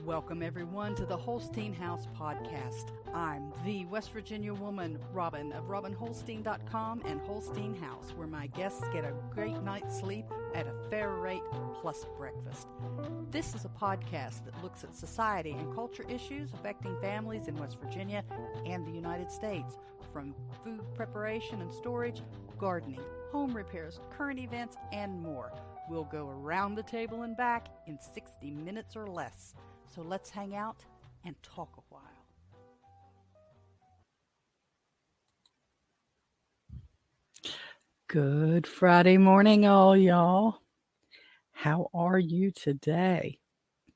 Welcome, everyone, to the Holstein House podcast. I'm the West Virginia woman, Robin, of RobinHolstein.com and Holstein House, where my guests get a great night's sleep at a fair rate plus breakfast. This is a podcast that looks at society and culture issues affecting families in West Virginia and the United States, from food preparation and storage, gardening, home repairs, current events, and more. We'll go around the table and back in 60 minutes or less. So let's hang out and talk a while. Good Friday morning, all y'all. How are you today?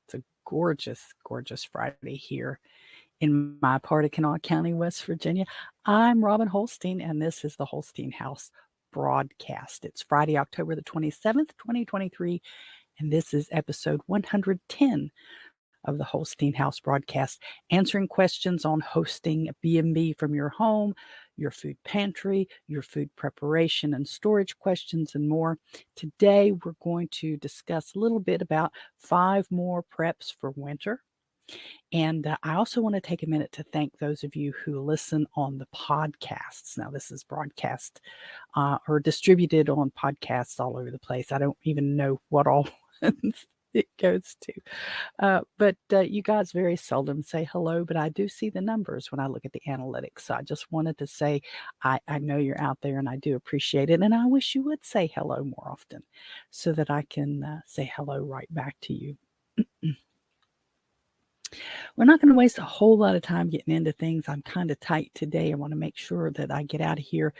It's a gorgeous, gorgeous Friday here in my part of Kanawha County, West Virginia. I'm Robin Holstein, and this is the Holstein House broadcast. It's Friday, October the 27th, 2023, and this is episode 110 of the Holstein House broadcast, answering questions on hosting a B&B from your home, your food pantry, your food preparation and storage questions, and more. Today, we're going to discuss a little bit about 5 more preps for winter. And I also want to take a minute to thank those of you who listen on the podcasts. Now, this is broadcast or distributed on podcasts all over the place. I don't even know what all it goes to. But you guys very seldom say hello, but I do see the numbers when I look at the analytics. So I just wanted to say I know you're out there and I do appreciate it. And I wish you would say hello more often so that I can say hello right back to you. We're not going to waste a whole lot of time getting into things. I'm kind of tight today. I want to make sure that I get out of here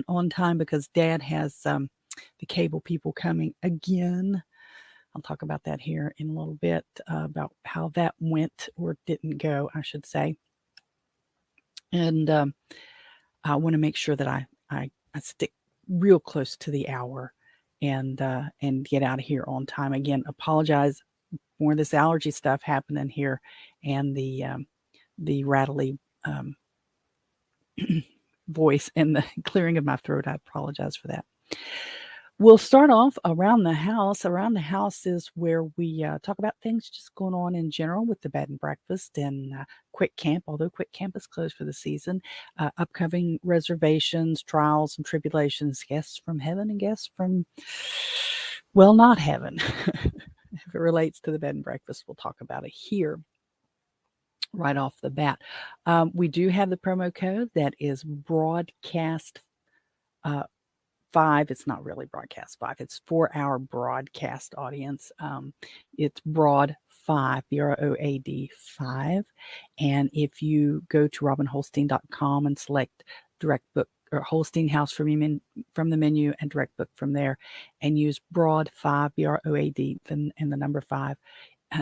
on time because Dad has the cable people coming again. I'll talk about that here in a little bit, about how that went or didn't go, I should say. And I want to make sure that I stick real close to the hour and get out of here on time. Again, apologize for this allergy stuff happening here and the rattly voice and the clearing of my throat. I apologize for that. We'll start off around the house. Around the house is where we talk about things just going on in general with the bed and breakfast and Quick Camp, although Quick Camp is closed for the season. Upcoming reservations, trials and tribulations, guests from heaven and guests from, well, not heaven. If it relates to the bed and breakfast, we'll talk about it here right off the bat. We do have the promo code that is broadcast 5. It's not really broadcast 5. It's for our broadcast audience. It's broad 5, BROAD 5. And if you go to RobinHolstein.com and select direct book or Holstein House from the menu and direct book from there and use broad 5, BROAD and the number 5,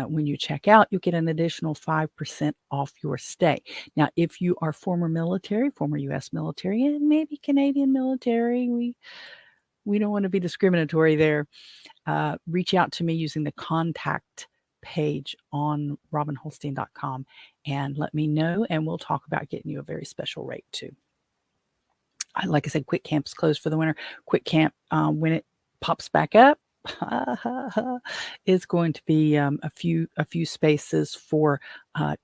when you check out, you'll get an additional 5% off your stay. Now, if you are former U.S. military, and maybe Canadian military, we don't want to be discriminatory there. Reach out to me using the contact page on RobinHolstein.com and let me know, and we'll talk about getting you a very special rate too. Like I said, Quick Camp's closed for the winter. Quick Camp, when it pops back up, is going to be a few spaces for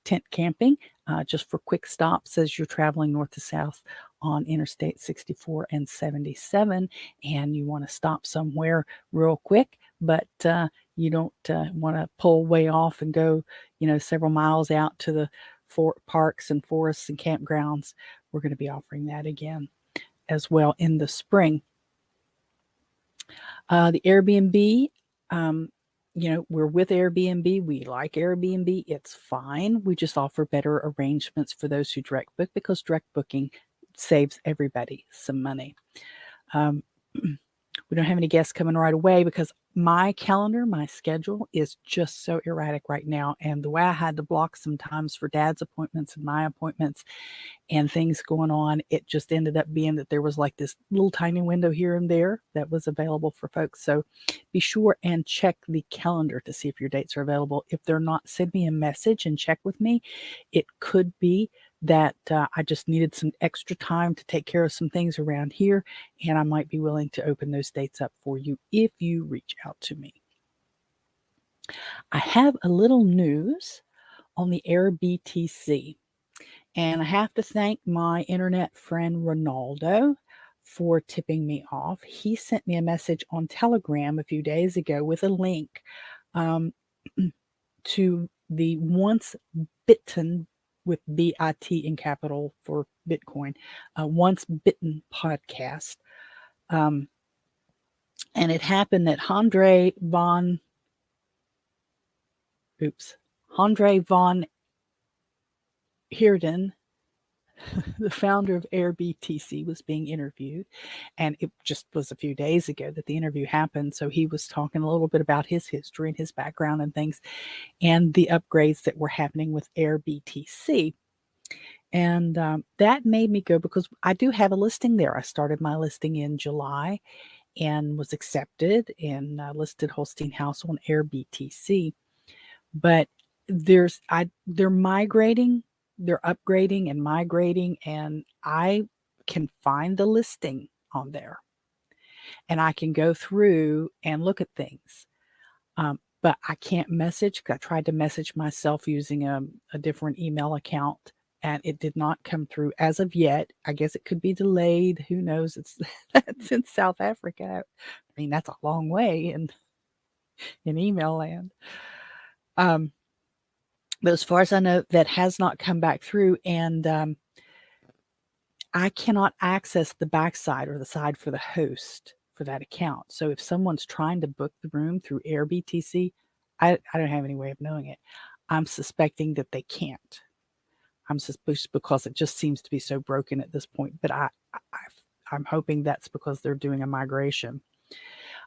tent camping, just for quick stops as you're traveling north to south on Interstate 64 and 77, and you want to stop somewhere real quick, but you don't want to pull way off and go, several miles out to the parks and forests and campgrounds. We're going to be offering that again as well in the spring. The Airbnb, we're with Airbnb. We like Airbnb. It's fine. We just offer better arrangements for those who direct book because direct booking saves everybody some money. We don't have any guests coming right away because my schedule is just so erratic right now. And the way I had to block sometimes for Dad's appointments and my appointments and things going on, it just ended up being that there was like this little tiny window here and there that was available for folks. So be sure and check the calendar to see if your dates are available. If they're not, send me a message and check with me. It could be that I just needed some extra time to take care of some things around here, and I might be willing to open those dates up for you if you reach out to me. I have a little news on the AirBTC, and I have to thank my internet friend Ronaldo for tipping me off. He sent me a message on Telegram a few days ago with a link um, to the Once Bitten, with BIT in capital for Bitcoin, Once Bitten podcast. And it happened that Andre von Heerden, the founder of AirBTC, was being interviewed. And it just was a few days ago that the interview happened. So he was talking a little bit about his history and his background and things, and the upgrades that were happening with AirBTC. And that made me go, because I do have a listing there. I started my listing in July and was accepted and listed Holstein House on AirBTC. But they're migrating, they're upgrading and migrating, and I can find the listing on there, and I can go through and look at things. But I can't message. I tried to message myself using a different email account, and it did not come through as of yet. I guess it could be delayed. Who knows? It's in South Africa. I mean, that's a long way in email land. But as far as I know, that has not come back through, and I cannot access the backside or the side for the host for that account. So if someone's trying to book the room through AirBTC, I don't have any way of knowing it. I'm suspecting that they can't. I'm suspicious because it just seems to be so broken at this point. But I'm hoping that's because they're doing a migration.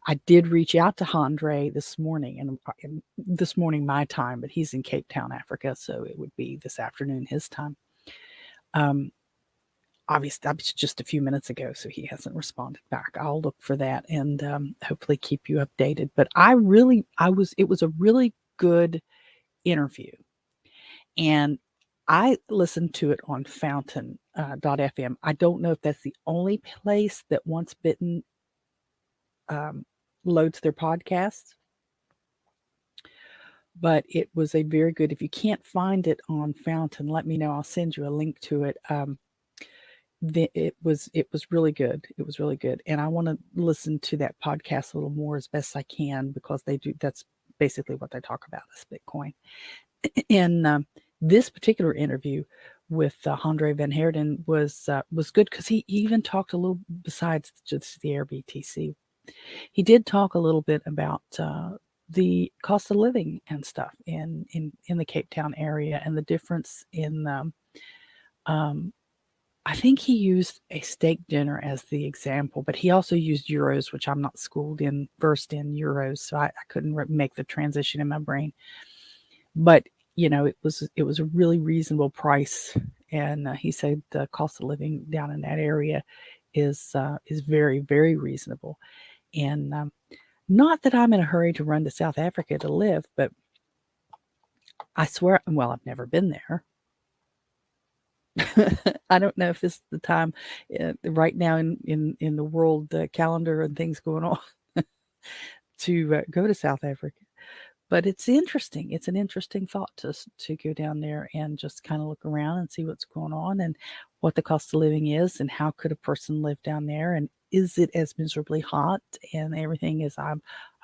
I did reach out to Andre this morning, and this morning my time, but he's in Cape Town, Africa, so it would be this afternoon his time. Obviously, that was just a few minutes ago, so he hasn't responded back. I'll look for that and hopefully keep you updated. But it was a really good interview, and I listened to it on Fountain.fm. I don't know if that's the only place that Once Bitten loads their podcasts, but it was a very good. If you can't find it on Fountain, let me know. I'll send you a link to it. It was really good. It was really good, and I want to listen to that podcast a little more as best I can, because they do. That's basically what they talk about, is Bitcoin. And this particular interview with Andre van Heerden was good, because he even talked a little, besides just the AirBTC. He did talk a little bit about the cost of living and stuff in the Cape Town area, and the difference in I think he used a steak dinner as the example, but he also used euros, which I'm not versed in euros, so I couldn't make the transition in my brain. But it was a really reasonable price, and he said the cost of living down in that area is very, very reasonable. And not that I'm in a hurry to run to South Africa to live, but I swear, well, I've never been there. I don't know if this is the time right now in the world calendar and things going on to go to South Africa. But it's interesting. It's an interesting thought to go down there and just kind of look around and see what's going on, and what the cost of living is, and how could a person live down there, and is it as miserably hot and everything as I've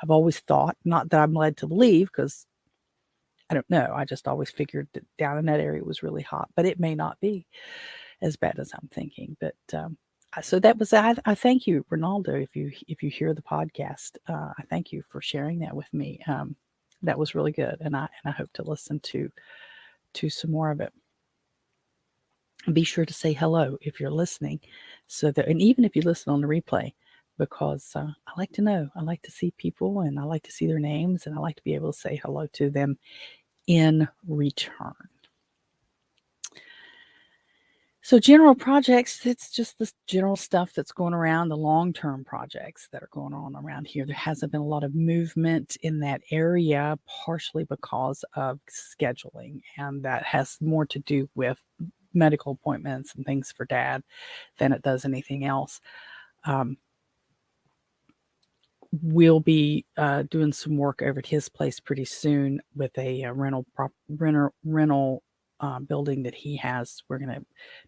always thought. Not that I'm led to believe, because I don't know. I just always figured that down in that area was really hot, but it may not be as bad as I'm thinking. But so that was. I thank you, Ronaldo. If you hear the podcast, I thank you for sharing that with me. That was really good, and I hope to listen to some more of it. And be sure to say hello if you're listening, and even if you listen on the replay, because I like to know. I like to see people, and I like to see their names, and I like to be able to say hello to them in return. So general projects, it's just this general stuff that's going around, the long-term projects that are going on around here. There hasn't been a lot of movement in that area, partially because of scheduling, and that has more to do with medical appointments and things for Dad than it does anything else. we'll be doing some work over at his place pretty soon with a rental building that he has. We're going to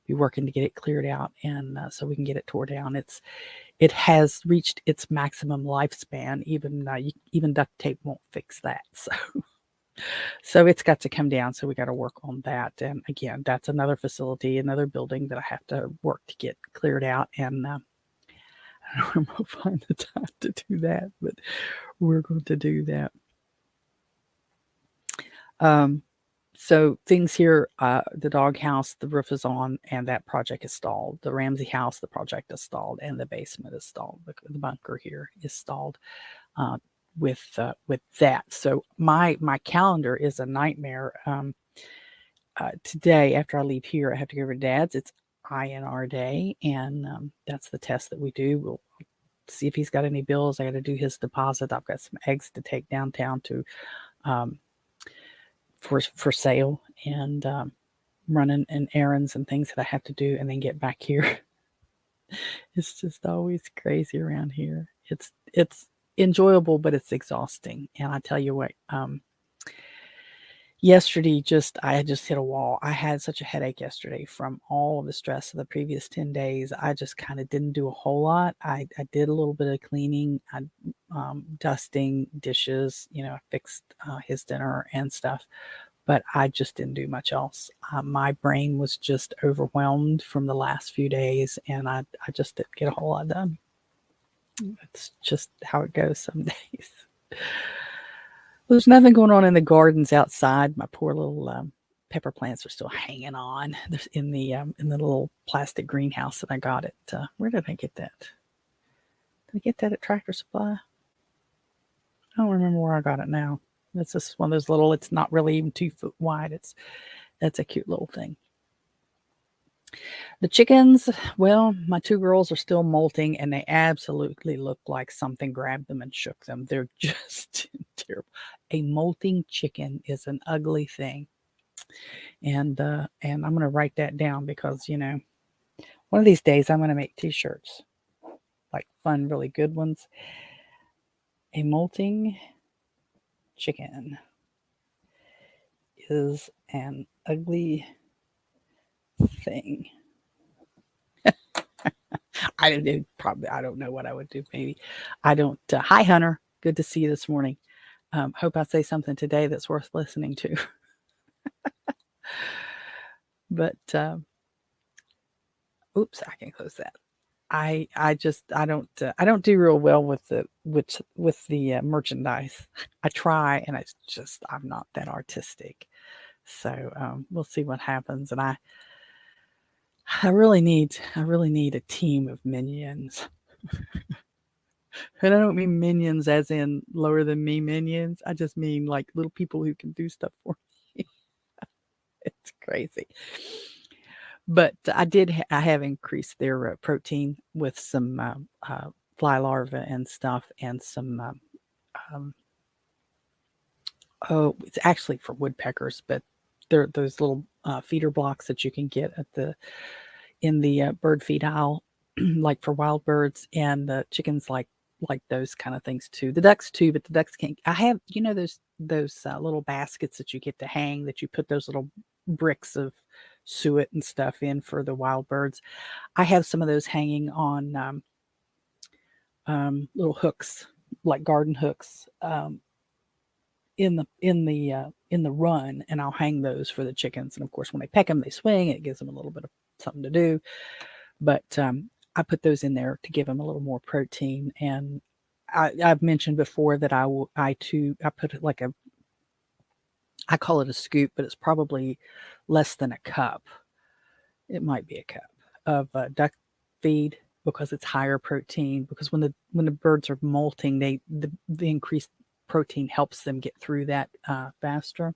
be working to get it cleared out, and so we can get it tore down. It has reached its maximum lifespan. Even duct tape won't fix that. So it's got to come down. So we got to work on that. And again, that's another facility, another building that I have to work to get cleared out. And I don't know if I'll find the time to do that, but we're going to do that. So things here, the doghouse, the roof is on, and that project is stalled. The Ramsey house, the project is stalled, and the basement is stalled. The bunker here is stalled with that. So my calendar is a nightmare. Today, after I leave here, I have to go over to Dad's. It's INR day, and that's the test that we do. We'll see if he's got any bills. I got to do his deposit. I've got some eggs to take downtown to for sale, and running and errands and things that I have to do, and then get back here. It's just always crazy around here. It's enjoyable, but it's exhausting. And I tell you what, yesterday I had just hit a wall. I had such a headache yesterday from all of the stress of the previous 10 days. I just kind of didn't do a whole lot. I did a little bit of cleaning, dusting, dishes, I fixed his dinner and stuff, but I just didn't do much else. My brain was just overwhelmed from the last few days, and I just didn't get a whole lot done. It's just how it goes some days. There's nothing going on in the gardens outside. My poor little pepper plants are still hanging on. There's in the little plastic greenhouse that I got at. Where did I get that? Did I get that at Tractor Supply? I don't remember where I got it now. It's just one of those little. It's not really even 2 foot wide. That's a cute little thing. The chickens, well, my 2 girls are still molting, and they absolutely look like something grabbed them and shook them. They're just terrible. A molting chicken is an ugly thing. And I'm going to write that down because, one of these days I'm going to make t-shirts, like fun, really good ones. A molting chicken is an ugly thing. I don't know what I would do. Maybe I don't. Hi, Hunter. Good to see you this morning. Hope I say something today that's worth listening to. But oops, I can close that. I don't do real well with the merchandise. I try, and I'm not that artistic. So we'll see what happens. And I really need a team of minions. And I don't mean minions as in lower than me minions. I just mean like little people who can do stuff for me. It's crazy. But I have increased their protein with some fly larvae and stuff, and some it's actually for woodpeckers, but they're those little feeder blocks that you can get in the bird feed aisle, like for wild birds, and the chickens like those kind of things too. The ducks too, but the ducks can't. I have those little baskets that you get to hang, that you put those little bricks of suet and stuff in for the wild birds. I have some of those hanging on little hooks, like garden hooks, in the run, and I'll hang those for the chickens. And of course, when they peck them, they swing. It gives them a little bit of something to do. But I put those in there to give them a little more protein. And I've mentioned before that I put it like I call it a scoop, but it's probably less than a cup. It might be a cup of duck feed, because it's higher protein. Because when the birds are molting, the increased protein helps them get through that faster.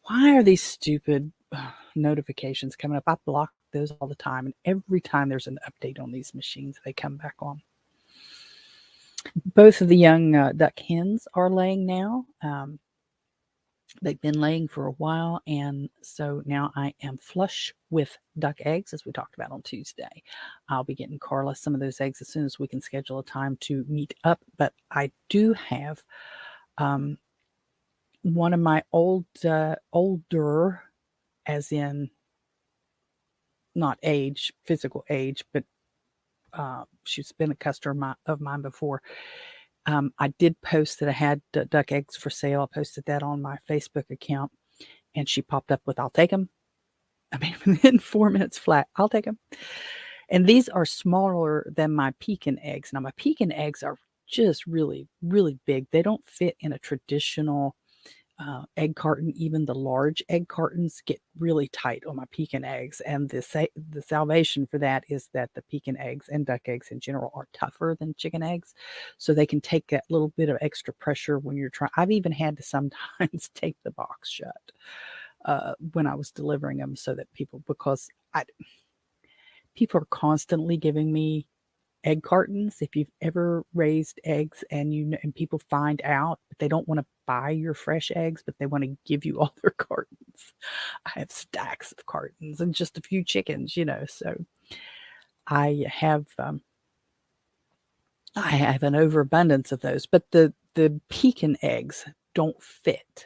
Why are these stupid notifications coming up? I block those all the time, and every time there's an update on these machines, they come back on. Both of the young duck hens are laying now. They've been laying for a while, and so now I am flush with duck eggs, as we talked about on Tuesday. I'll be getting Carla some of those eggs as soon as we can schedule a time to meet up. But I do have one of my older, as in not age, physical age, but she's been a customer of mine before. I did post that I had duck eggs for sale. I posted that on my Facebook account, and she popped up with, "I'll take them." I mean, within 4 minutes flat, "I'll take them." And these are smaller than my Pekin eggs. Now, my Pekin eggs are just really, really big. They don't fit in a traditional egg carton. Even the large egg cartons get really tight on my Pekin eggs. And the salvation for that is that the Pekin eggs and duck eggs in general are tougher than chicken eggs. So they can take that little bit of extra pressure when you're trying. I've even had to sometimes tape the box shut when I was delivering them so that because people are constantly giving me egg cartons. If you've ever raised eggs and people find out, but they don't want to buy your fresh eggs, but they want to give you all their cartons. I have stacks of cartons and just a few chickens, so I have an overabundance of those, but the Pekin eggs don't fit.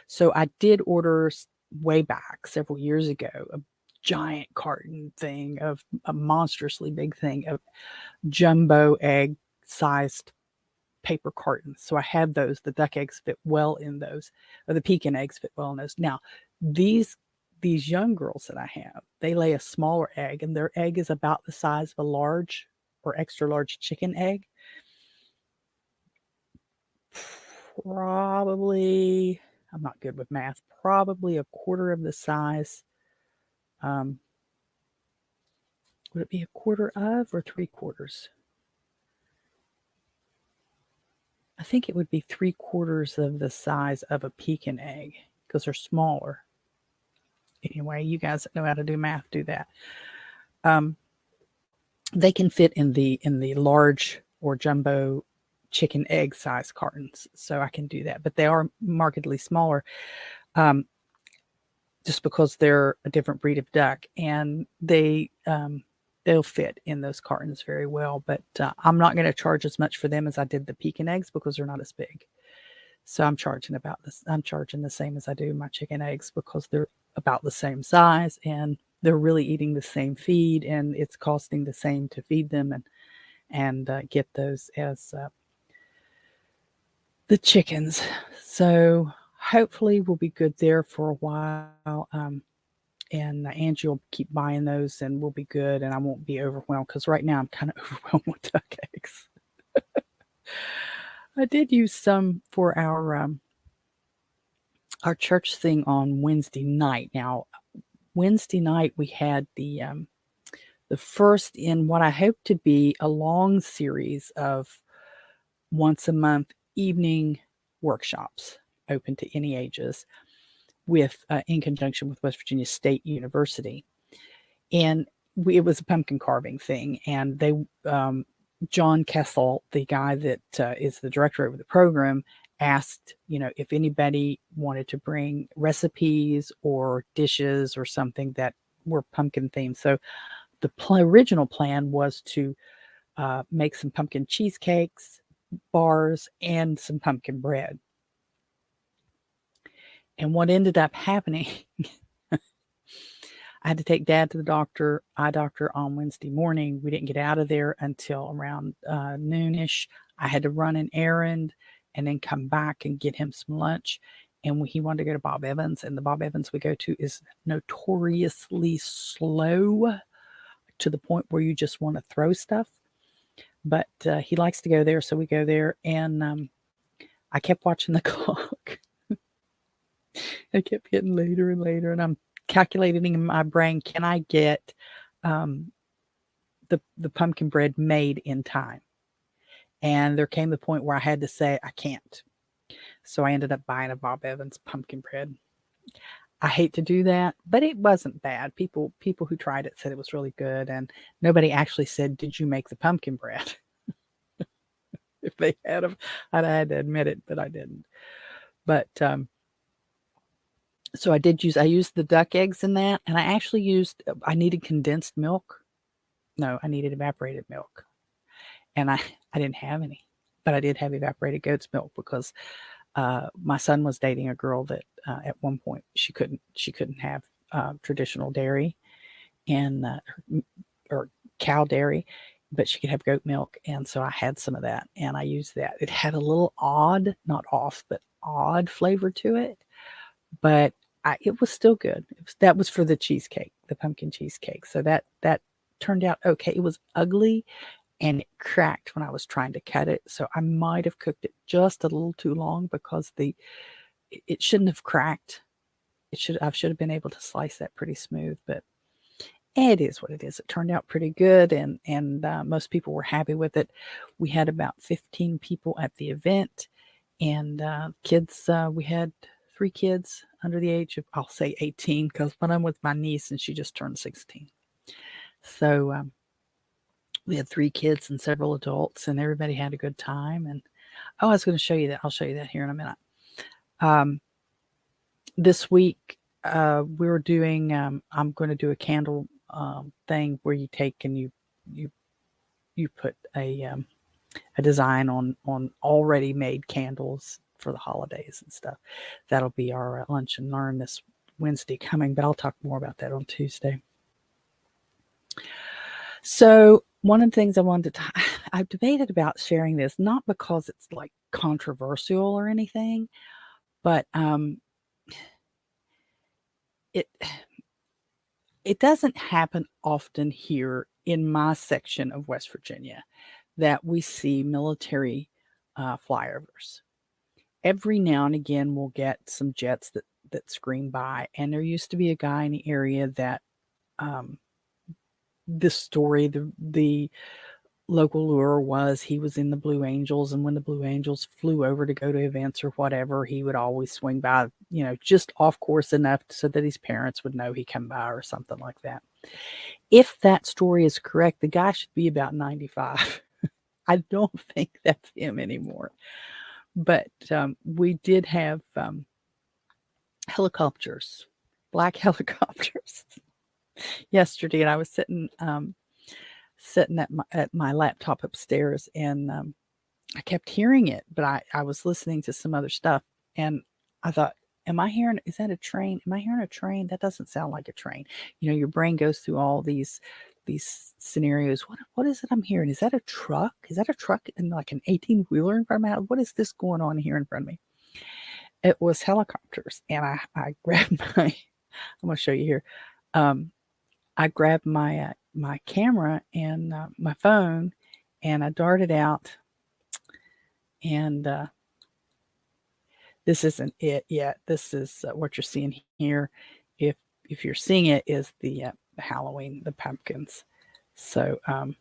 So I did order way back several years ago a giant carton thing of a monstrously big thing of jumbo egg sized paper cartons. So I have those. The duck eggs fit well in those, or the Pekin eggs fit well in those. Now, these young girls that I have, they lay a smaller egg, and their egg is about the size of a large or extra large chicken egg. Probably, I'm not good with math, probably a quarter of the size. Would it be a quarter of or 3/4? I think it would be 3/4 of the size of a Pekin egg because they're smaller. Anyway, you guys that know how to do math, do that. They can fit in the large or jumbo chicken egg size cartons, so I can do that. But they are markedly smaller, just because they're a different breed of duck, and they'll fit in those cartons very well. But I'm not going to charge as much for them as I did the Pekin eggs because they're not as big. So I'm charging the same as I do my chicken eggs because they're about the same size and they're really eating the same feed, and it's costing the same to feed them and get those as the chickens. So hopefully we'll be good there for a while. And Angie will keep buying those and we'll be good, and I won't be overwhelmed because right now I'm kind of overwhelmed with duck eggs. I did use some for our church thing on Wednesday night. Now, Wednesday night we had the first in what I hope to be a long series of once a month evening workshops open to any ages, with in conjunction with West Virginia State University. And it was a pumpkin carving thing, and they John Kessel, the guy that is the director of the program, asked, if anybody wanted to bring recipes or dishes or something that were pumpkin themed. So the original plan was to make some pumpkin cheesecakes, bars, and some pumpkin bread. And what ended up happening, I had to take Dad to the eye doctor on Wednesday morning. We didn't get out of there until around noonish. I had to run an errand and then come back and get him some lunch. And he wanted to go to Bob Evans, and the Bob Evans we go to is notoriously slow to the point where you just want to throw stuff. But he likes to go there, so we go there. And I kept watching the clock. I kept getting later and later, and I'm calculating in my brain, can I get the pumpkin bread made in time? And there came the point where I had to say I can't. So I ended up buying a Bob Evans pumpkin bread. I hate to do that, but it wasn't bad. People who tried it said it was really good, and nobody actually said, "Did you make the pumpkin bread?" If they had, I'd had to admit it, but I didn't. But So I used the duck eggs in that, and I needed condensed milk. No, I needed evaporated milk. And I didn't have any, but I did have evaporated goat's milk because my son was dating a girl that at one point she couldn't have traditional dairy and or cow dairy, but she could have goat milk, and so I had some of that and I used that. It had a little odd, not off, but odd flavor to it, but it was still good. That was for the cheesecake, the pumpkin cheesecake. So that turned out okay. It was ugly and it cracked when I was trying to cut it. So I might have cooked it just a little too long because it shouldn't have cracked. I should have been able to slice that pretty smooth, but it is what it is. It turned out pretty good, and most people were happy with it. We had about 15 people at the event, and kids. We had 3 kids under the age of, I'll say 18, because when I'm with my niece and she just turned 16. So we had 3 kids and several adults, and everybody had a good time. And I was going to show you that. I'll show you that here in a minute. This week we're doing. I'm going to do a candle thing where you take and you put a design on already made candles for the holidays and stuff. That'll be our lunch and learn this Wednesday coming, but I'll talk more about that on Tuesday. So one of the things I wanted to I've debated about sharing this, not because it's like controversial or anything, but it doesn't happen often here in my section of West Virginia that we see military flyovers. Every now and again, we'll get some jets that scream by, and there used to be a guy in the area that this story, the local lure was he was in the Blue Angels, and when the Blue Angels flew over to go to events or whatever, he would always swing by, just off course enough so that his parents would know he come by or something like that. If that story is correct, the guy should be about 95. I don't think that's him anymore. But we did have helicopters, black helicopters yesterday, and I was sitting at my laptop upstairs, and I kept hearing it, but I was listening to some other stuff, and I thought, is that a train? Am I hearing a train? That doesn't sound like a train. Your brain goes through all these scenarios. What is it I'm hearing? Is that a truck? Is that a truck in like an 18-wheeler in front of me? What is this going on here in front of me? It was helicopters, and I grabbed I'm going to show you here. I grabbed my camera and my phone, and I darted out. And this isn't it yet. This is what you're seeing here. If you're seeing it, is the Halloween, the pumpkins. So where'd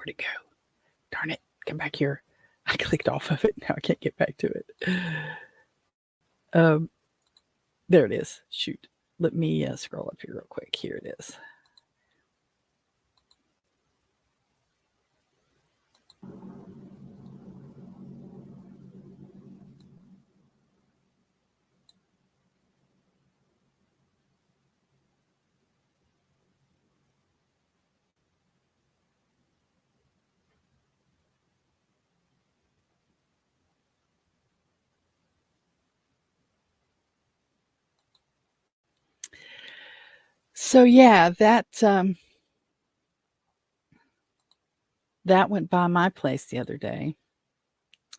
it go? Darn it! Come back here. I clicked off of it. Now I can't get back to it. There it is. Shoot. Let me scroll up here real quick. Here it is. So yeah, that went by my place the other day.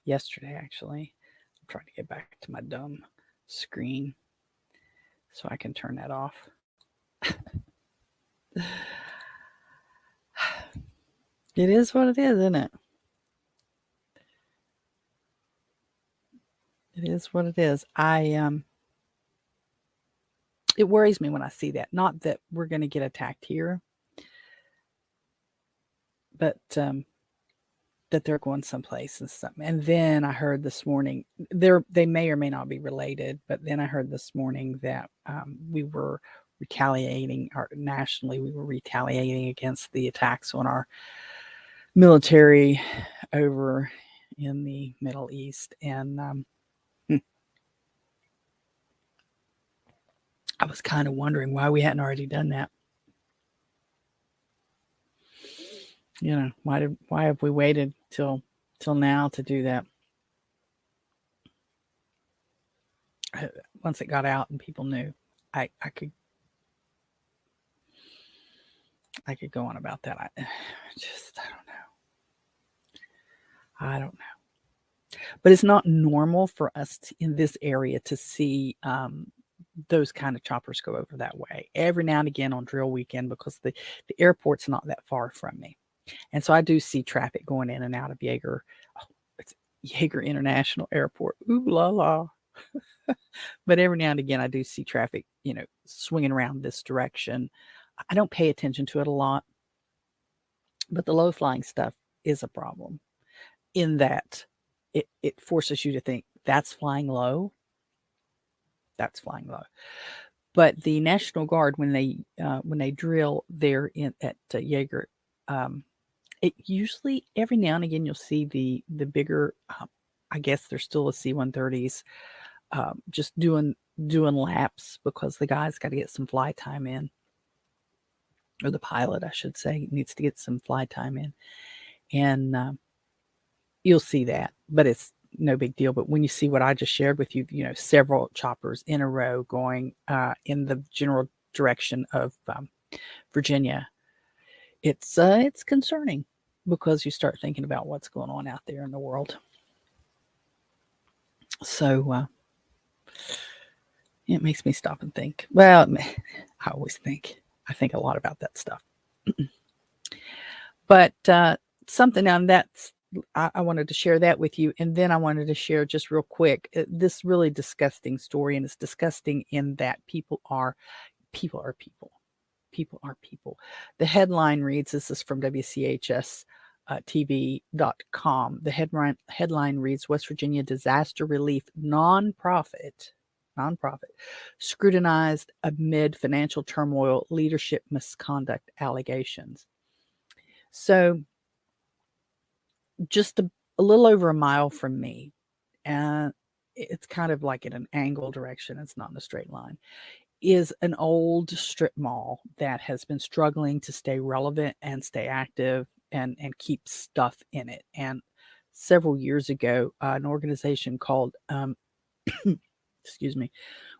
Yesterday, actually. I'm trying to get back to my dumb screen so I can turn that off. It is what it is, isn't it? It is what it is. It worries me when I see that. Not that we're going to get attacked here, but that they're going someplace and something. And then I heard this morning, they may or may not be related, but then I heard this morning that we were retaliating, or nationally we were retaliating against the attacks on our military over in the Middle East. And I was kind of wondering why we hadn't already done that. Why have we waited till now to do that? Once it got out and people knew, I could go on about that. I don't know. But it's not normal for us in this area to see those kind of choppers go over that way. Every now and again on drill weekend, because the airport's not that far from me. And so I do see traffic going in and out of Yeager. Oh, it's Yeager International Airport. Ooh la la. But every now and again, I do see traffic, swinging around this direction. I don't pay attention to it a lot, but the low flying stuff is a problem in that it forces you to think that's flying low. That's flying low. But the National Guard, when they drill there at Yeager, it usually every now and again you'll see the bigger. I guess there's still a C-130s just doing laps because the guy's got to get some fly time in, or the pilot, I should say, needs to get some fly time in, and you'll see that, but it's no big deal. But when you see what I just shared with you, several choppers in a row going in the general direction of Virginia, it's concerning because you start thinking about what's going on out there in the world. So it makes me stop and think. Well, I always think. I think a lot about that stuff. But something on that's I wanted to share that with you. And then I wanted to share just real quick this really disgusting story. And it's disgusting in that people are people. People are people. The headline reads, this is from WCHS TV.com. The headline reads, West Virginia Disaster Relief Nonprofit scrutinized amid financial turmoil, leadership misconduct allegations. So just a little over a mile from me, and it's kind of like in an angle direction, it's not in a straight line, is an old strip mall that has been struggling to stay relevant and stay active and keep stuff in it. And several years ago, an organization called excuse me,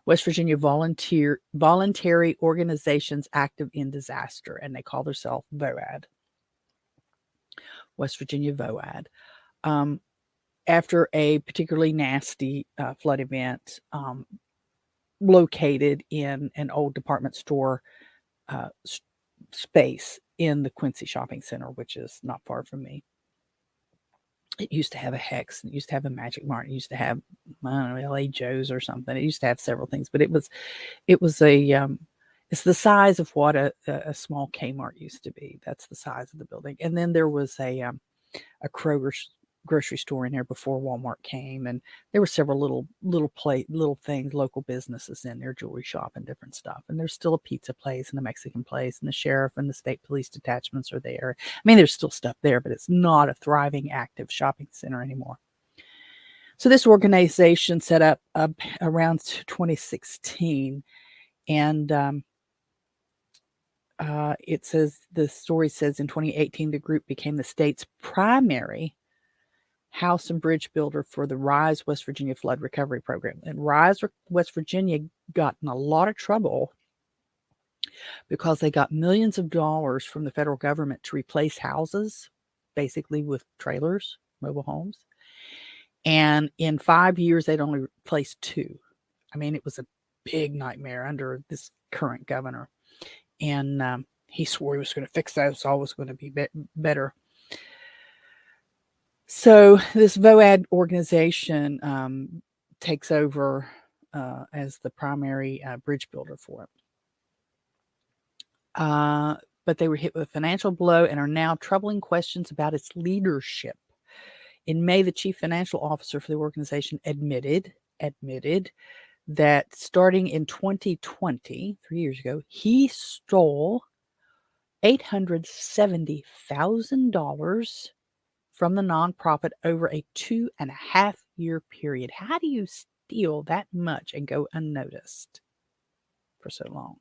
West Virginia Voluntary Organizations Active in Disaster, and they call themselves VOAD. West Virginia VOAD. After a particularly nasty flood event located in an old department store space in the Quincy Shopping Center, which is not far from me. It used to have a Hex, it used to have a Magic Mart, it used to have, I don't know, LA Joe's or something. It used to have several things, but it was it's the size of what a small Kmart used to be. That's the size of the building. And then there was a Kroger's grocery store in there before Walmart came, and there were several little things, local businesses in there, jewelry shop and different stuff. And there's still a pizza place and a Mexican place, and the sheriff and the state police detachments are there. I mean, there's still stuff there, but it's not a thriving, active shopping center anymore. So this organization set up around 2016, and the story says in 2018 the group became the state's primary house and bridge builder for the RISE West Virginia Flood Recovery Program. And RISE West Virginia got in a lot of trouble because they got millions of dollars from the federal government to replace houses, basically with trailers, mobile homes. And in 5 years, they'd only replaced 2. I mean, it was a big nightmare under this current governor. And he swore he was going to fix that. It was always going to be better. So this VOAD organization takes over as the primary bridge builder for it. But they were hit with a financial blow and are now troubling questions about its leadership. In May, the chief financial officer for the organization admitted that starting in 2020, 3 years ago, he stole $870,000 from the nonprofit over a 2.5-year period. How do you steal that much and go unnoticed for so long.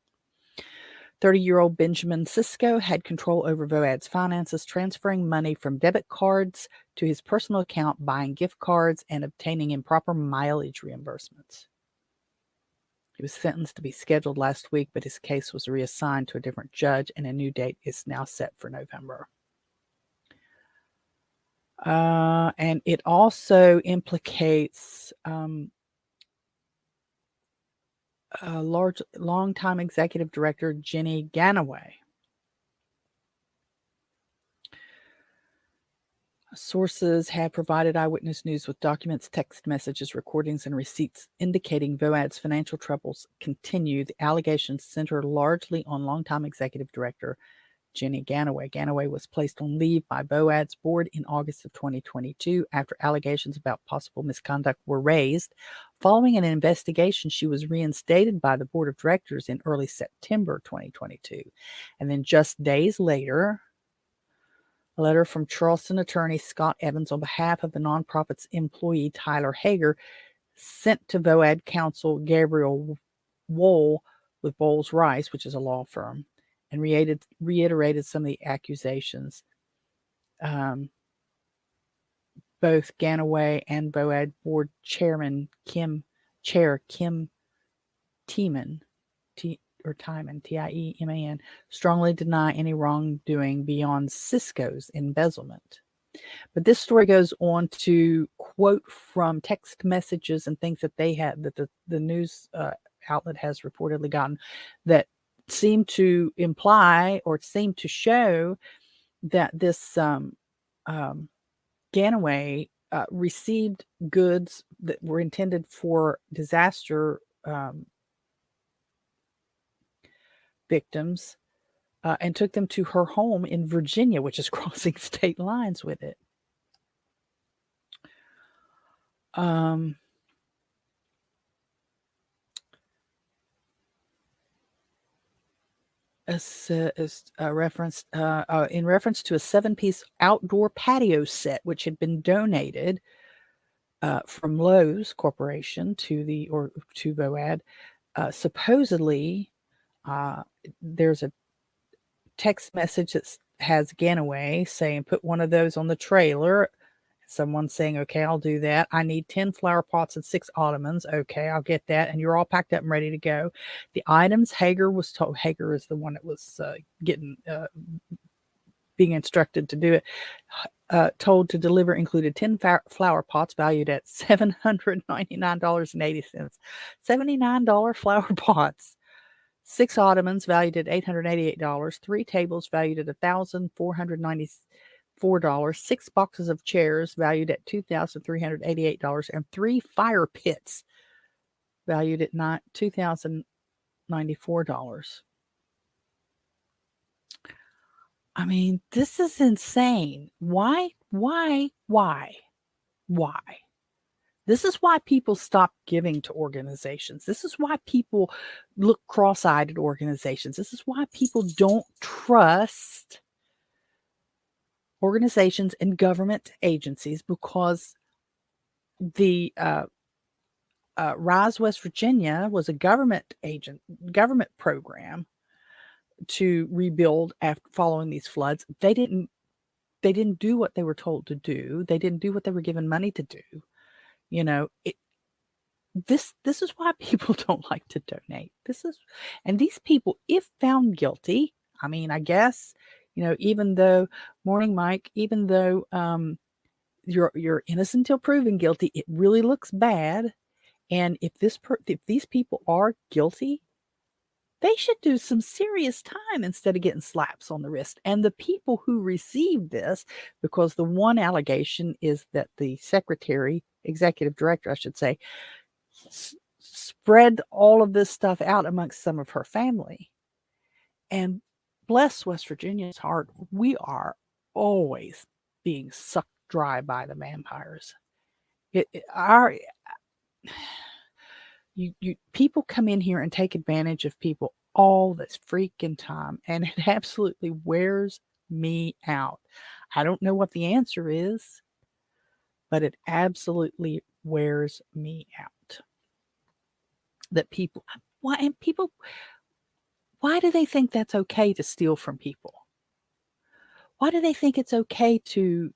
30-year-old Benjamin Sisko had control over Voad's finances, transferring money from debit cards to his personal account, buying gift cards, and obtaining improper mileage reimbursements. He was sentenced to be scheduled last week, but his case was reassigned to a different judge, and a new date is now set for November. And it also implicates longtime executive director Jenny Ganaway. Sources have provided Eyewitness News with documents, text messages, recordings, and receipts indicating Voad's financial troubles continue. The allegations center largely on longtime executive director Jenny Ganaway. Ganaway was placed on leave by Voad's board in August of 2022 after allegations about possible misconduct were raised. Following an investigation, she was reinstated by the board of directors in early September 2022. And then just days later, a letter from Charleston attorney Scott Evans on behalf of the nonprofit's employee Tyler Hager sent to Voad counsel Gabriel Wohl with Bowles Rice, which is a law firm, and reiterated some of the accusations. Both Ganaway and Voad board chairman Kim Tiemann, Tiemann, strongly deny any wrongdoing beyond Sisko's embezzlement. But this story goes on to quote from text messages and things that they had, that the news outlet has reportedly gotten, that seem to imply or seem to show that this Ganaway received goods that were intended for disaster victims and took them to her home in Virginia, which is crossing state lines with it. In reference to a 7-piece outdoor patio set, which had been donated from Lowe's Corporation to Voad. Supposedly, there's a text message that has Ganaway saying, "Put one of those on the trailer." Someone saying, "Okay, I'll do that. I need 10 flower pots and 6 ottomans." "Okay, I'll get that." And you're all packed up and ready to go. The items Hager was told, Hager is the one that was being instructed to do it, told to deliver, included 10 flower pots valued at $799.80. $79 flower pots. 6 ottomans valued at $888. 3 tables valued at $1,494. 6 boxes of chairs valued at $2,388, and 3 fire pits valued at $2,094. I mean, this is insane. Why? This is why people stop giving to organizations. This is why people look cross-eyed at organizations. This is why people don't trust organizations and government agencies, because the Rise West Virginia was a government program to rebuild after following these floods. They didn't do what they were told to do. They didn't do what they were given money to do. This is why people don't like to donate. And these people, if found guilty, I mean, I guess, even though, morning Mike, even though you're innocent until proven guilty, it really looks bad. And if these people are guilty, they should do some serious time instead of getting slaps on the wrist. And the people who received this, because the one allegation is that the executive director, I should say, spread all of this stuff out amongst some of her family. And bless West Virginia's heart, we are always being sucked dry by the vampires. People come in here and take advantage of people all this freaking time, and it absolutely wears me out. I don't know what the answer is, but it absolutely wears me out. That people, Why? And people, why do they think that's okay to steal from people? Why do they think it's okay to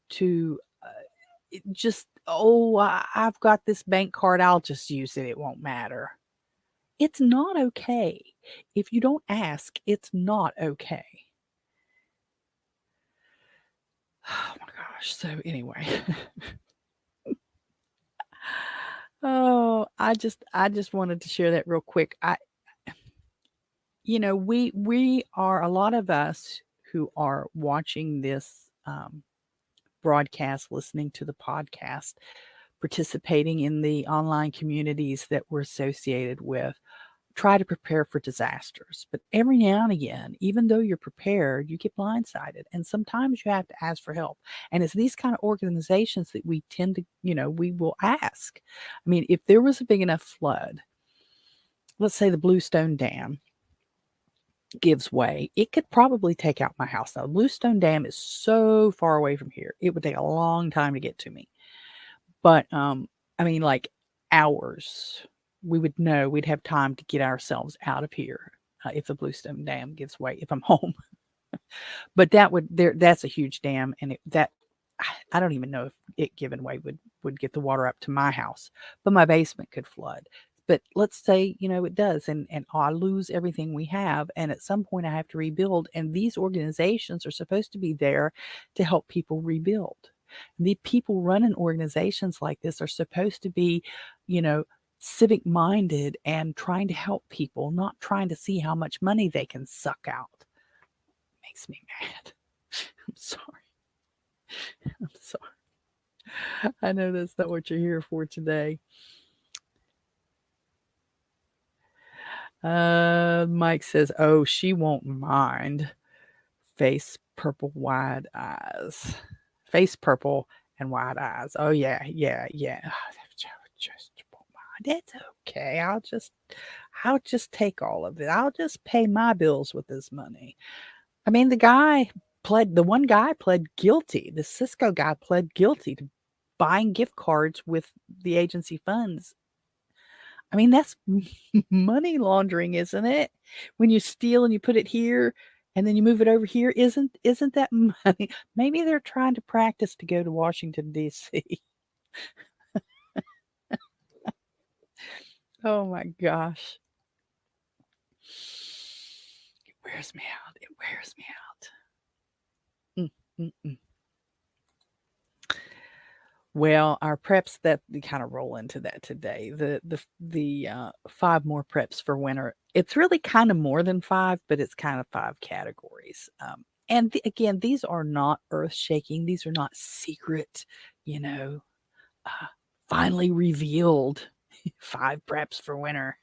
just, oh, I've got this bank card, I'll just use it, it won't matter. It's not okay. If you don't ask, it's not okay. Oh my gosh. So anyway. Oh, I just wanted to share that real quick. We are, a lot of us who are watching this broadcast, listening to the podcast, participating in the online communities that we're associated with, try to prepare for disasters. But every now and again, even though you're prepared, you get blindsided. And sometimes you have to ask for help. And it's these kind of organizations that we tend to, we will ask. I mean, if there was a big enough flood, let's say the Bluestone Dam gives way, it could probably take out my house. Now, the Bluestone Dam is so far away from here, it would take a long time to get to me. But I mean, like hours. We would know, we'd have time to get ourselves out of here if the Bluestone Dam gives way, if I'm home. But that's a huge dam, and I don't even know if it giving way would get the water up to my house, but my basement could flood. But let's say, it does, and I lose everything we have, and at some point I have to rebuild, and these organizations are supposed to be there to help people rebuild. The people running organizations like this are supposed to be, civic minded and trying to help people, not trying to see how much money they can suck out. Makes me mad. I'm sorry. I'm sorry. I know that's not what you're here for today. Mike says, oh, she won't mind. Face purple, wide eyes. Face purple and wide eyes. Oh, yeah. Just won't mind. It's okay. I'll just take all of it. I'll just pay my bills with this money. I mean, the one guy pled guilty. The Cisco guy pled guilty to buying gift cards with the agency funds. I mean, that's money laundering, isn't it? When you steal and you put it here and then you move it over here, isn't that money? Maybe they're trying to practice to go to Washington, D.C. Oh my gosh. It wears me out. It wears me out. Mm-mm-mm. Well, our preps, that we kind of roll into that today. The 5 more preps for winter. It's really kind of more than 5, but it's kind of 5 categories. And again, these are not earth shaking. These are not secret, you know, uh, finally revealed 5 preps for winter.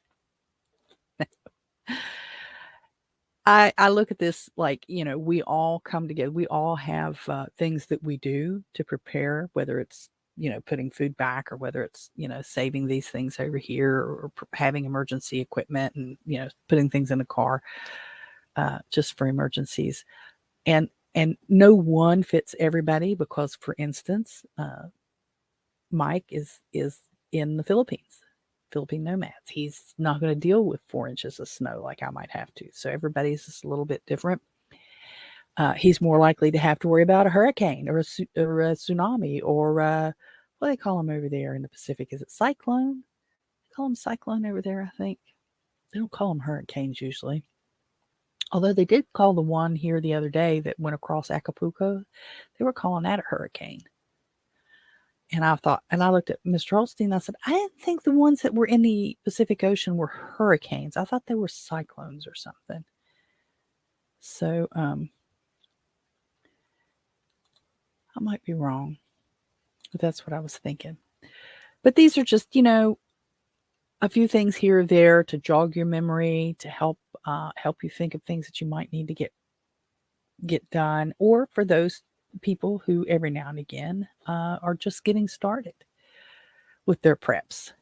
I look at this like, we all come together. We all have things that we do to prepare, whether it's, putting food back, or whether it's, saving these things over here, or having emergency equipment, and, putting things in the car just for emergencies. And no one fits everybody, because, for instance, Mike is in the Philippine nomads. He's not going to deal with 4 inches of snow like I might have to. So everybody's just a little bit different. He's more likely to have to worry about a hurricane, or a tsunami, or what do they call them over there in the Pacific? Is it cyclone? They call them cyclone over there, I think. They don't call them hurricanes usually. Although they did call the one here the other day that went across Acapulco, they were calling that a hurricane. And I looked at Mr. Holstein, and I said, I didn't think the ones that were in the Pacific Ocean were hurricanes. I thought they were cyclones or something. So, I might be wrong, but that's what I was thinking. But these are just, a few things here or there to jog your memory, to help you think of things that you might need to get done, or for those people who every now and again are just getting started with their preps.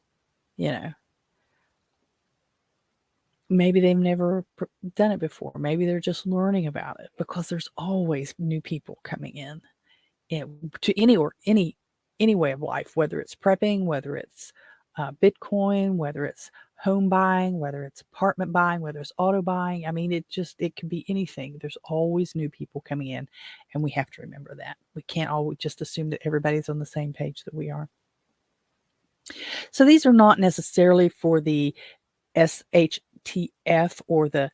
Maybe they've never done it before. Maybe they're just learning about it, because there's always new people coming in to any way of life, whether it's prepping, whether it's Bitcoin, whether it's home buying, whether it's apartment buying, whether it's auto buying. I mean, it can be anything. There's always new people coming in, and we have to remember that. We can't always just assume that everybody's on the same page that we are. So these are not necessarily for the SHTF or the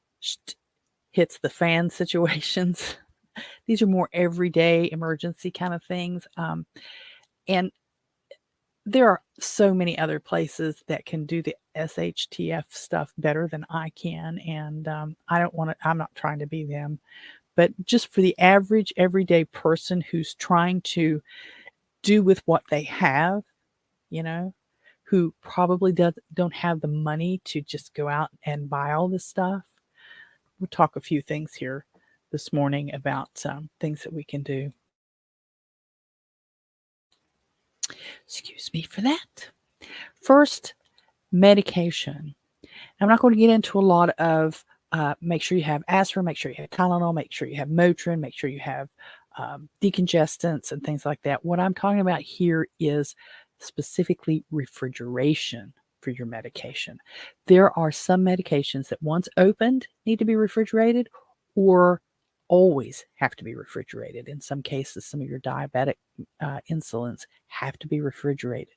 hits the fan situations. These are more everyday emergency kind of things. And there are so many other places that can do the SHTF stuff better than I can. And I'm not trying to be them. But just for the average everyday person who's trying to do with what they have, who probably don't have the money to just go out and buy all this stuff. We'll talk a few things here this morning about things that we can do. Excuse me for that. First, medication. I'm not going to get into a lot of make sure you have aspirin, make sure you have Tylenol, make sure you have Motrin, make sure you have decongestants and things like that. What I'm talking about here is specifically refrigeration for your medication. There are some medications that once opened need to be refrigerated or always have to be refrigerated. In some cases, some of your diabetic insulins have to be refrigerated.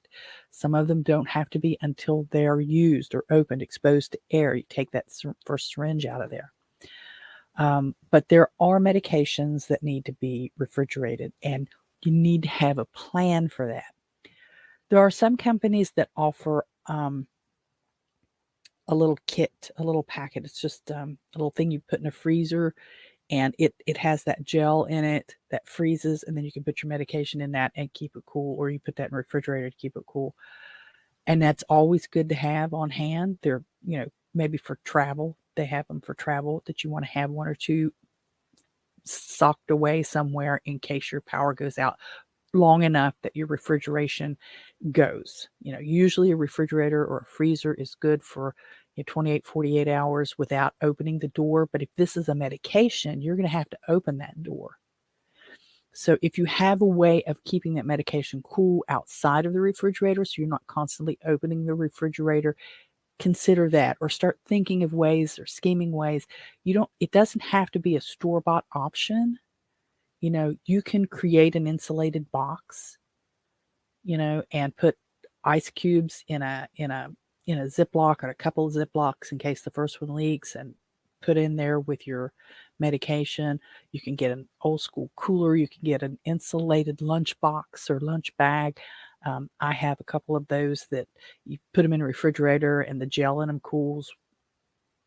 Some of them don't have to be until they're used or opened, exposed to air. You take that first syringe out of there. But there are medications that need to be refrigerated, and you need to have a plan for that. There are some companies that offer a little kit, a little packet. It's just a little thing you put in a freezer, and it has that gel in it that freezes, and then you can put your medication in that and keep it cool, or you put that in the refrigerator to keep it cool. And that's always good to have on hand. They're, maybe for travel. They have them for travel that you want to have one or two socked away somewhere in case your power goes out long enough that your refrigeration goes. Usually a refrigerator or a freezer is good for 28, 48 hours without opening the door. But if this is a medication, you're going to have to open that door. So if you have a way of keeping that medication cool outside of the refrigerator, so you're not constantly opening the refrigerator, consider that, or start thinking of ways or scheming ways. It doesn't have to be a store-bought option. You can create an insulated box, and put ice cubes in a Ziploc or a couple of Ziplocs in case the first one leaks, and put in there with your medication. You can get an old school cooler. You can get an insulated lunch box or lunch bag. I have a couple of those that you put them in a refrigerator and the gel in them cools,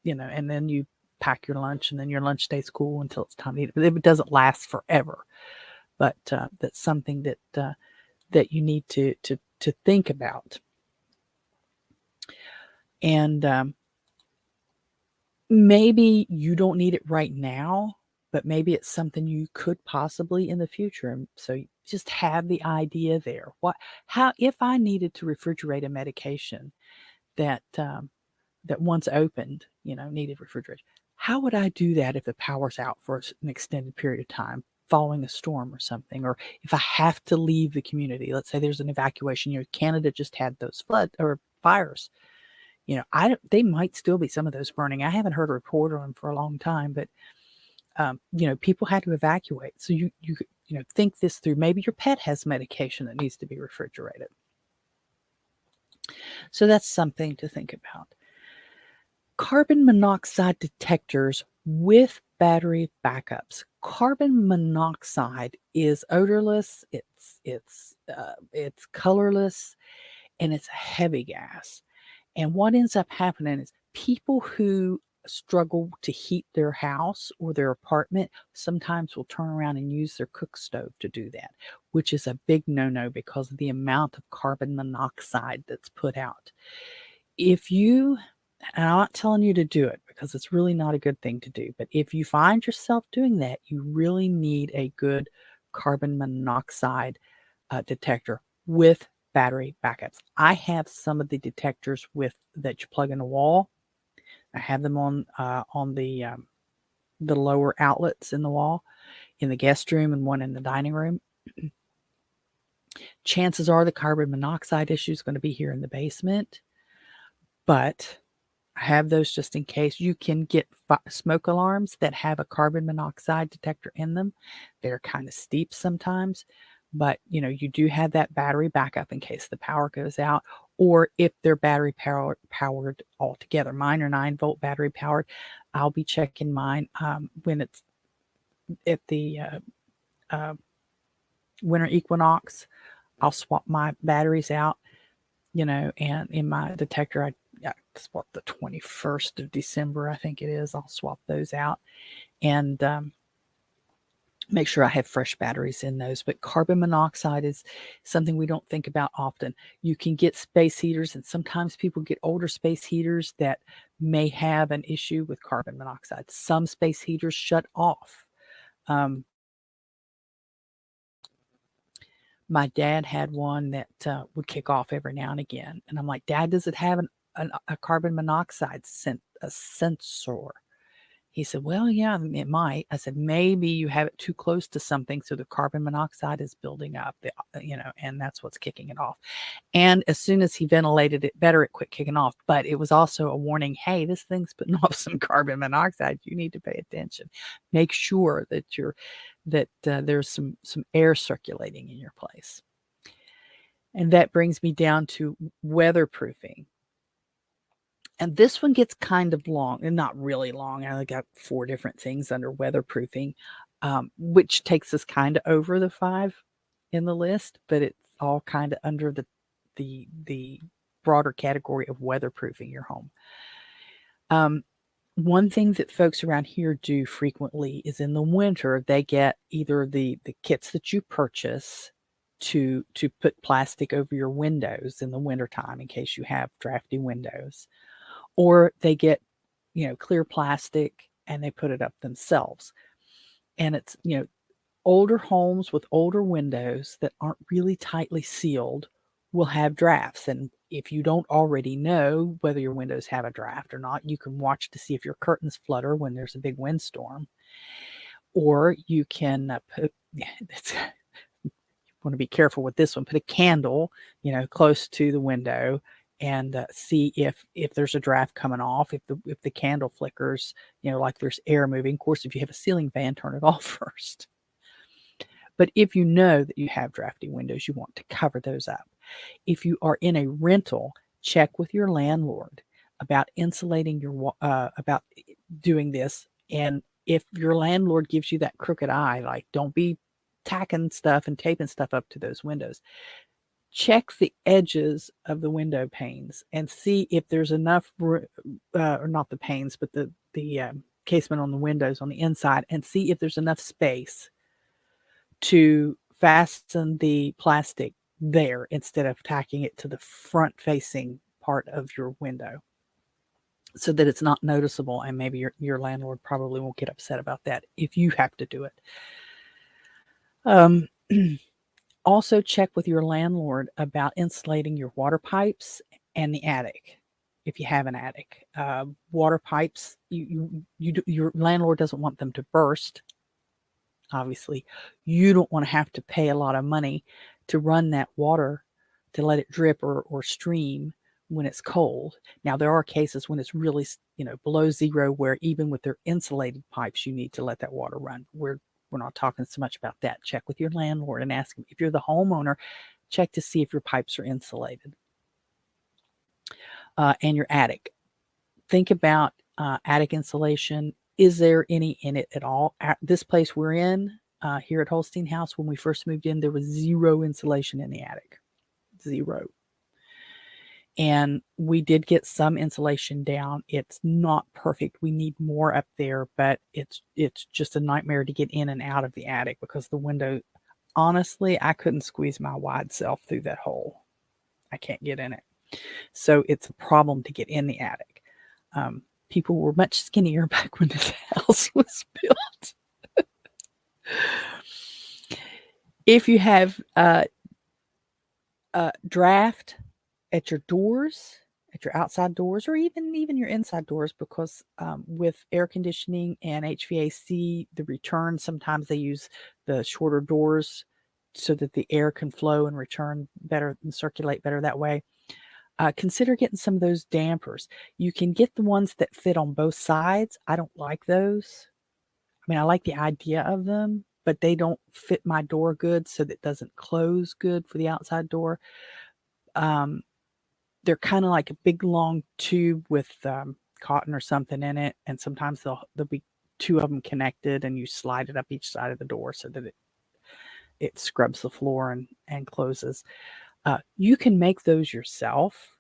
and then you pack your lunch, and then your lunch stays cool until it's time to eat it. But it doesn't last forever. But that's something that you need to think about. And maybe you don't need it right now, but maybe it's something you could possibly in the future. And so you just have the idea there. If I needed to refrigerate a medication that once opened, needed refrigeration, how would I do that if the power's out for an extended period of time following a storm or something? Or if I have to leave the community, let's say there's an evacuation. Canada just had those flood or fires. They might still be some of those burning. I haven't heard a report on them for a long time, but people had to evacuate. So you think this through. Maybe your pet has medication that needs to be refrigerated. So that's something to think about. Carbon monoxide detectors with battery backups. Carbon monoxide is odorless. It's colorless, and it's a heavy gas. And what ends up happening is people who struggle to heat their house or their apartment sometimes will turn around and use their cook stove to do that, which is a big no-no because of the amount of carbon monoxide that's put out. And I'm not telling you to do it because it's really not a good thing to do, but if you find yourself doing that, you really need a good carbon monoxide detector with battery backups. I have some of the detectors that you plug in a wall. I have them on the lower outlets in the wall, in the guest room, and one in the dining room. Chances are the carbon monoxide issue is going to be here in the basement, but I have those just in case. You can get smoke alarms that have a carbon monoxide detector in them. They're kind of steep sometimes, but you do have that battery backup in case the power goes out, or if they're battery powered altogether. Mine are 9-volt battery powered. I'll be checking mine when it's at the winter equinox. I'll swap my batteries out, and in my detector, I swap the 21st of December, I think it is. I'll swap those out and make sure I have fresh batteries in those. But carbon monoxide is something we don't think about often. You can get space heaters, and sometimes people get older space heaters that may have an issue with carbon monoxide. Some space heaters shut off. My dad had one that would kick off every now and again. And I'm like, Dad, does it have a carbon monoxide sensor? He said, well, yeah, it might. I said, maybe you have it too close to something, so the carbon monoxide is building up, and that's what's kicking it off. And as soon as he ventilated it better, it quit kicking off. But it was also a warning, hey, this thing's putting off some carbon monoxide. You need to pay attention. Make sure that there's some air circulating in your place. And that brings me down to weatherproofing. And this one gets kind of long, and not really long. I got 4 different things under weatherproofing, which takes us kind of over the 5 in the list, but it's all kind of under the broader category of weatherproofing your home. One thing that folks around here do frequently is in the winter, they get either the kits that you purchase to put plastic over your windows in the wintertime in case you have drafty windows, or they get clear plastic and they put it up themselves. And it's older homes with older windows that aren't really tightly sealed will have drafts. And if you don't already know whether your windows have a draft or not, you can watch to see if your curtains flutter when there's a big windstorm. Or you can put you want to be careful with this one, put a candle close to the window and see if there's a draft coming off. If the candle flickers, like there's air moving. Of course, if you have a ceiling fan, turn it off first. But if you know that you have drafty windows, you want to cover those up. If you are in a rental, check with your landlord about insulating about doing this. And if your landlord gives you that crooked eye, like don't be tacking stuff and taping stuff up to those windows. Check the edges of the window panes and see if there's enough, or not the panes, but the casement on the windows on the inside, and see if there's enough space to fasten the plastic there instead of tacking it to the front facing part of your window so that it's not noticeable. And maybe your landlord probably won't get upset about that if you have to do it. Also check with your landlord about insulating your water pipes and the attic. If you have an attic, water pipes, your landlord doesn't want them to burst. Obviously, you don't want to have to pay a lot of money to run that water to let it drip or stream when it's cold. Now, there are cases when it's really, below zero where even with their insulated pipes, you need to let that water run. We're not talking so much about that. Check with your landlord and ask him. If you're the homeowner, check to see if your pipes are insulated. And your attic. Think about attic insulation. Is there any in it at all? At this place we're in, here at Holstein House, when we first moved in, there was 0 insulation in the attic. 0. And we did get some insulation down. It's not perfect. We need more up there, but it's just a nightmare to get in and out of the attic because the window, honestly, I couldn't squeeze my wide self through that hole. I can't get in it. So it's a problem to get in the attic. People were much skinnier back when this house was built. If you have draft at your doors, at your outside doors, or even your inside doors, because with air conditioning and HVAC, the return, sometimes they use the shorter doors so that the air can flow and return better and circulate better that way. Consider getting some of those dampers. You can get the ones that fit on both sides. I don't like those. I mean, I like the idea of them, but they don't fit my door good, so that it doesn't close good for the outside door. They're kind of like a big long tube with cotton or something in it, and sometimes there'll be two of them connected, and you slide it up each side of the door so that it scrubs the floor and closes. You can make those yourself.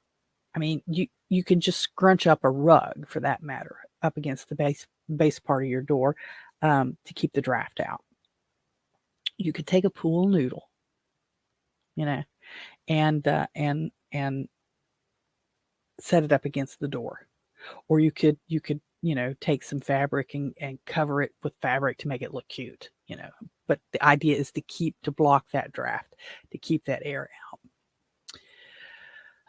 I mean, you can just scrunch up a rug, for that matter, up against the base part of your door to keep the draft out. You could take a pool noodle, and set it up against the door, or you could take some fabric and cover it with fabric to make it look cute, But the idea is to block that draft, to keep that air out.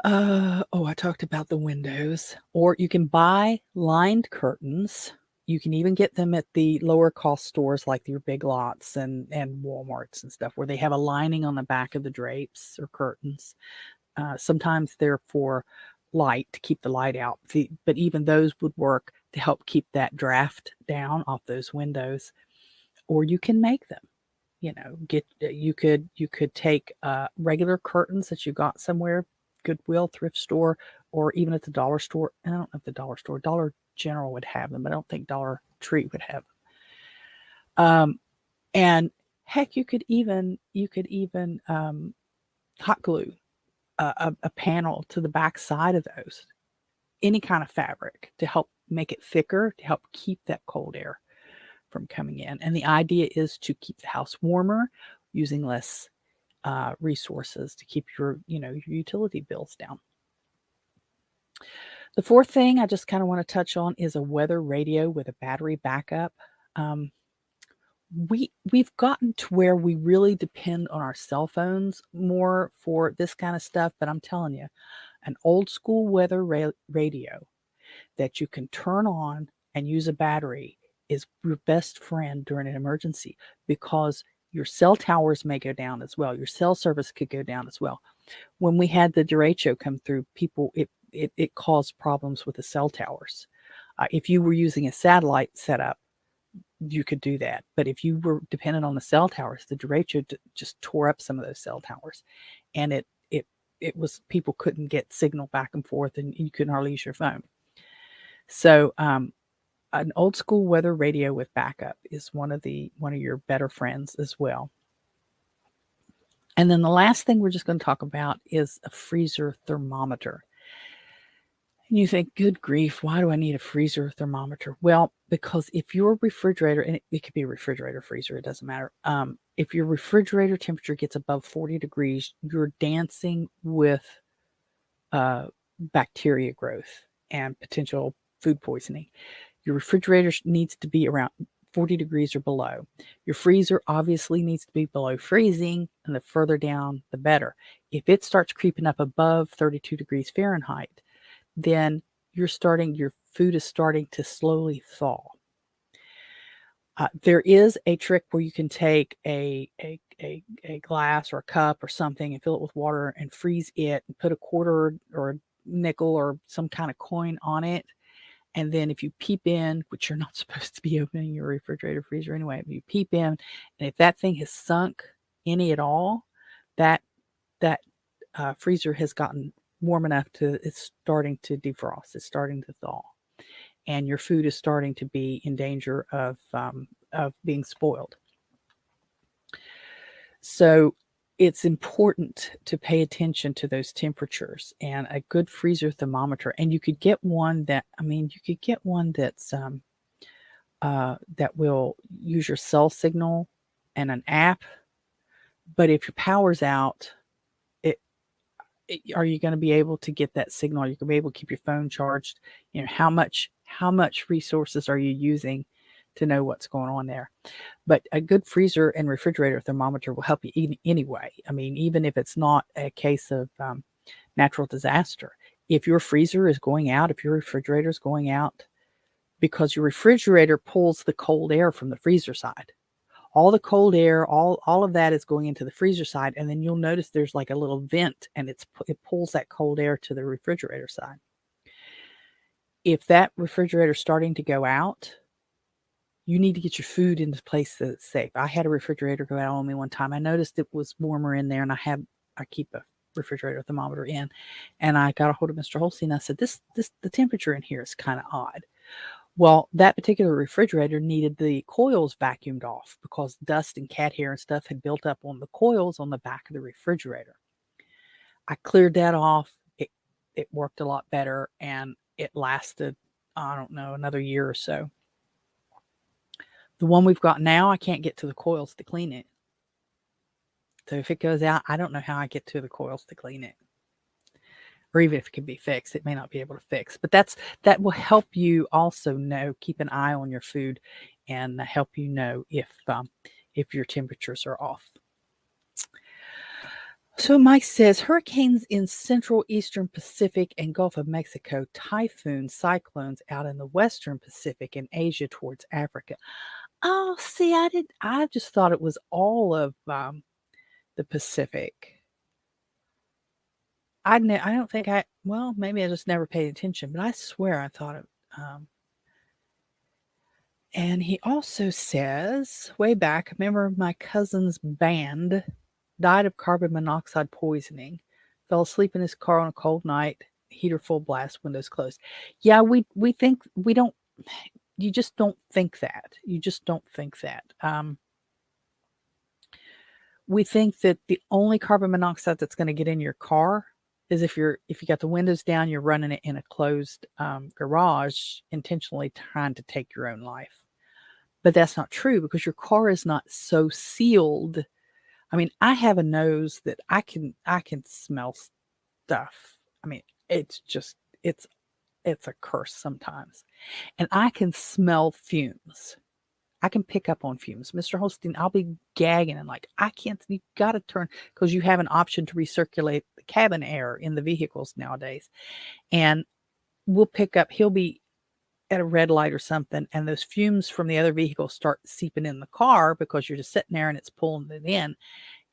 I talked about the windows. Or you can buy lined curtains. You can even get them at the lower cost stores like your Big Lots and Walmarts and stuff, where they have a lining on the back of the drapes or curtains. Sometimes they're for light, to keep the light out. But even those would work to help keep that draft down off those windows. Or you can make them. You could take regular curtains that you got somewhere, Goodwill, thrift store, or even at the dollar store. I don't know if the dollar store, Dollar General would have them, but I don't think Dollar Tree would have them. And heck, you could even hot glue a panel to the back side of those, any kind of fabric, to help make it thicker, to help keep that cold air from coming in. And the idea is to keep the house warmer, using less resources, to keep your utility bills down. The fourth thing I just kind of want to touch on is a weather radio with a battery backup. We've gotten to where we really depend on our cell phones more for this kind of stuff, but I'm telling you, an old school weather radio that you can turn on and use a battery is your best friend during an emergency, because your cell towers may go down as well. Your cell service could go down as well. When we had the derecho come through, it caused problems with the cell towers. If you were using a satellite setup, you could do that. But if you were dependent on the cell towers, the derecho just tore up some of those cell towers, and it was, people couldn't get signal back and forth, and you couldn't hardly use your phone. So an old school weather radio with backup is one of your better friends as well. And then the last thing we're just going to talk about is a freezer thermometer. And you think, good grief, why do I need a freezer thermometer? Well, because if your refrigerator, and it could be a refrigerator, freezer, it doesn't matter. If your refrigerator temperature gets above 40 degrees, you're dancing with bacteria growth and potential food poisoning. Your refrigerator needs to be around 40 degrees or below. Your freezer obviously needs to be below freezing, and the further down, the better. If it starts creeping up above 32 degrees Fahrenheit, then your food is starting to slowly thaw. There is a trick where you can take a glass or a cup or something and fill it with water and freeze it, and put a quarter or a nickel or some kind of coin on it. And then if you peep in, which you're not supposed to be opening your refrigerator, freezer anyway, if you peep in, and if that thing has sunk any at all, that freezer has gotten warm enough it's starting to defrost, it's starting to thaw, and your food is starting to be in danger of being spoiled. So it's important to pay attention to those temperatures, and a good freezer thermometer. And you could get one that's that will use your cell signal and an app. But if your power's out, are you going to be able to get that signal? Are you going to be able to keep your phone charged? How much resources are you using to know what's going on there? But a good freezer and refrigerator thermometer will help you anyway. I mean, even if it's not a case of natural disaster, if your freezer is going out, if your refrigerator is going out, because your refrigerator pulls the cold air from the freezer side, all the cold air, all of that is going into the freezer side, and then you'll notice there's like a little vent, and it pulls that cold air to the refrigerator side. If that refrigerator's starting to go out, you need to get your food into a place that's safe. I had a refrigerator go out on me one time. I noticed it was warmer in there, and I keep a refrigerator thermometer in, and I got a hold of Mr. Holstein. I said, the temperature in here is kind of odd. Well, that particular refrigerator needed the coils vacuumed off because dust and cat hair and stuff had built up on the coils on the back of the refrigerator. I cleared that off. It worked a lot better, and it lasted, I don't know, another year or so. The one we've got now, I can't get to the coils to clean it. So if it goes out, I don't know how I get to the coils to clean it. Or even if it can be fixed, it may not be able to fix. But that will help you also know, keep an eye on your food, and help you know if your temperatures are off. So Mike says, hurricanes in central eastern Pacific and Gulf of Mexico, typhoons, cyclones out in the western Pacific and Asia towards Africa. Oh, see, I just thought it was all of the Pacific. I don't think well, maybe I just never paid attention, but I swear I thought it. And he also says, way back, remember my cousin's band died of carbon monoxide poisoning, fell asleep in his car on a cold night, heater full blast, windows closed. Yeah, we think, we don't, you just don't think that. You just don't think that. We think that the only carbon monoxide that's going to get in your car is if you got the windows down, you're running it in a closed garage, intentionally trying to take your own life. But that's not true because your car is not so sealed. I mean, I have a nose that I can smell stuff. I mean, it's a curse sometimes. And I can smell fumes. I can pick up on fumes. Mr. Holstein, I'll be gagging and like, I can't, you got to turn, because you have an option to recirculate the cabin air in the vehicles nowadays. And we'll pick up, he'll be at a red light or something, and those fumes from the other vehicle start seeping in the car because you're just sitting there and it's pulling it in.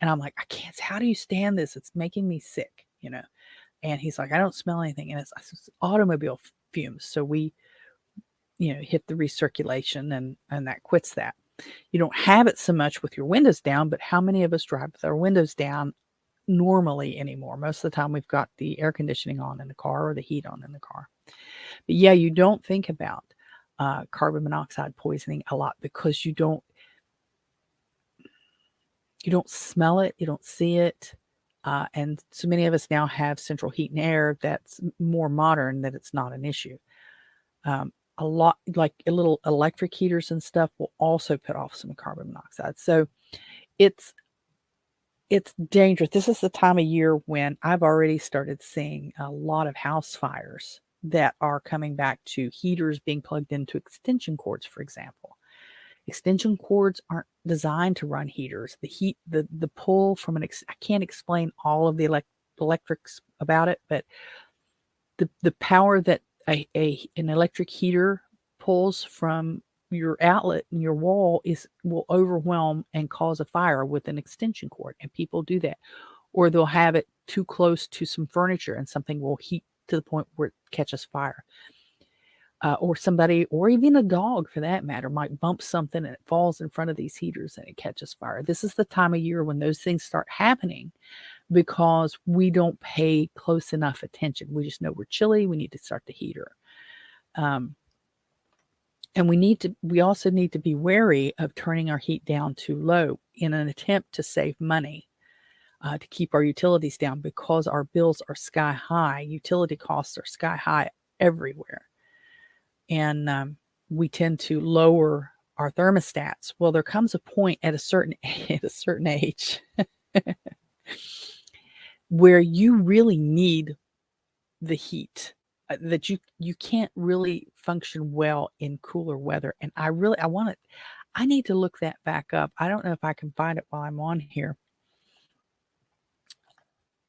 And I'm like, I can't, how do you stand this? It's making me sick, you know? And he's like, I don't smell anything. And it's automobile fumes. So we, hit the recirculation and that quits that. You don't have it so much with your windows down, but how many of us drive with our windows down normally anymore? Most of the time we've got the air conditioning on in the car or the heat on in the car. But yeah, you don't think about carbon monoxide poisoning a lot because you don't smell it, you don't see it. And so many of us now have central heat and air that's more modern, that it's not an issue. A lot, like a little electric heaters and stuff, will also put off some carbon monoxide. So it's dangerous. This is the time of year when I've already started seeing a lot of house fires that are coming back to heaters being plugged into extension cords, for example. Extension cords aren't designed to run heaters. The heat, the pull from I can't explain all of the electrics about it, but the power that an electric heater pulls from your outlet and your wall will overwhelm and cause a fire with an extension cord. And people do that. Or they'll have it too close to some furniture and something will heat to the point where it catches fire. Or somebody, or even a dog for that matter, might bump something and it falls in front of these heaters and it catches fire. This is the time of year when those things start happening because we don't pay close enough attention. We just know we're chilly. We need to start the heater. And we also need to be wary of turning our heat down too low in an attempt to save money, to keep our utilities down, because our bills are sky high. Utility costs are sky high everywhere. And we tend to lower our thermostats. Well, there comes a point at a certain age where you really need the heat, that you can't really function well in cooler weather. And I need to look that back up. I don't know if I can find it while I'm on here.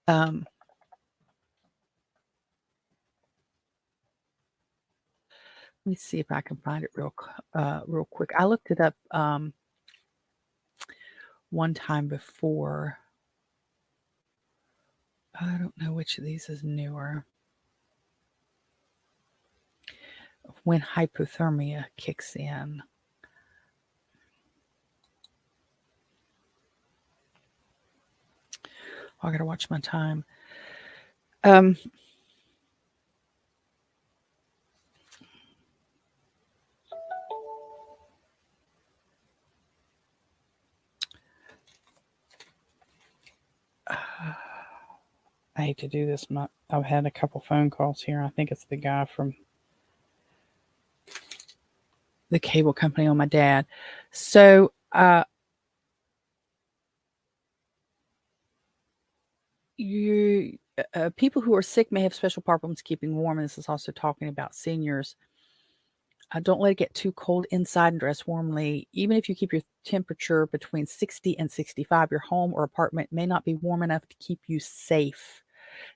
Let me see if I can find it real quick. I looked it up. one time before. I don't know which of these is newer. When hypothermia kicks in. Oh, I gotta watch my time. I hate to do this. I've had a couple phone calls here. I think it's the guy from the cable company on my dad. So, people who are sick may have special problems keeping warm. And this is also talking about seniors. Don't let it get too cold inside and dress warmly. Even if you keep your temperature between 60 and 65, your home or apartment may not be warm enough to keep you safe.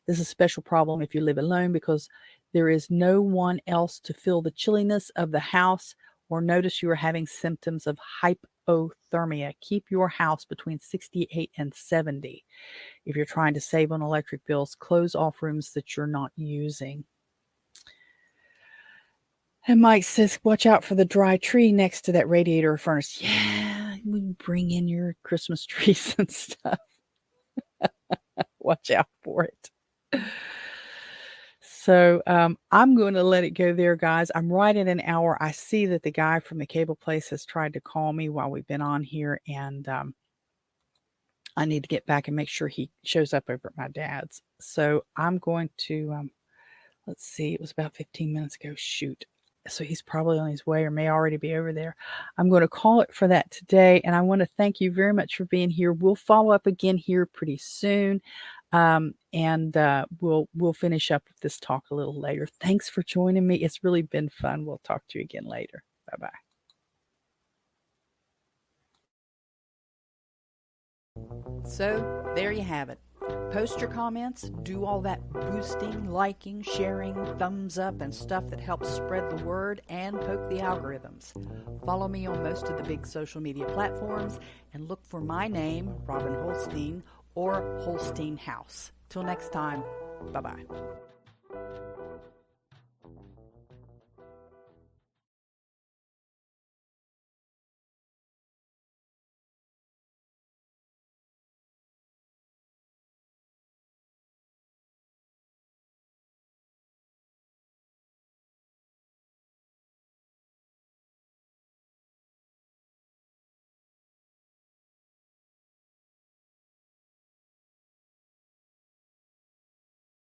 This is a special problem if you live alone because there is no one else to feel the chilliness of the house or notice you are having symptoms of hypothermia. Keep your house between 68 and 70. If you're trying to save on electric bills, close off rooms that you're not using. And Mike says, watch out for the dry tree next to that radiator or furnace. Yeah, we bring in your Christmas trees and stuff. Watch out for it. So I'm going to let it go there, guys. I'm right at an hour. I see that the guy from the cable place has tried to call me while we've been on here, and I need to get back and make sure he shows up over at my dad's. So I'm going to, let's see, it was about 15 minutes ago. Shoot. So he's probably on his way or may already be over there. I'm going to call it for that today. And I want to thank you very much for being here. We'll follow up again here pretty soon. And we'll finish up with this talk a little later. Thanks for joining me. It's really been fun. We'll talk to you again later. Bye-bye. So there you have it. Post your comments, do all that boosting, liking, sharing, thumbs up, and stuff that helps spread the word and poke the algorithms. Follow me on most of the big social media platforms and look for my name, Robin Holstein, or Holstein House. Till next time, bye-bye.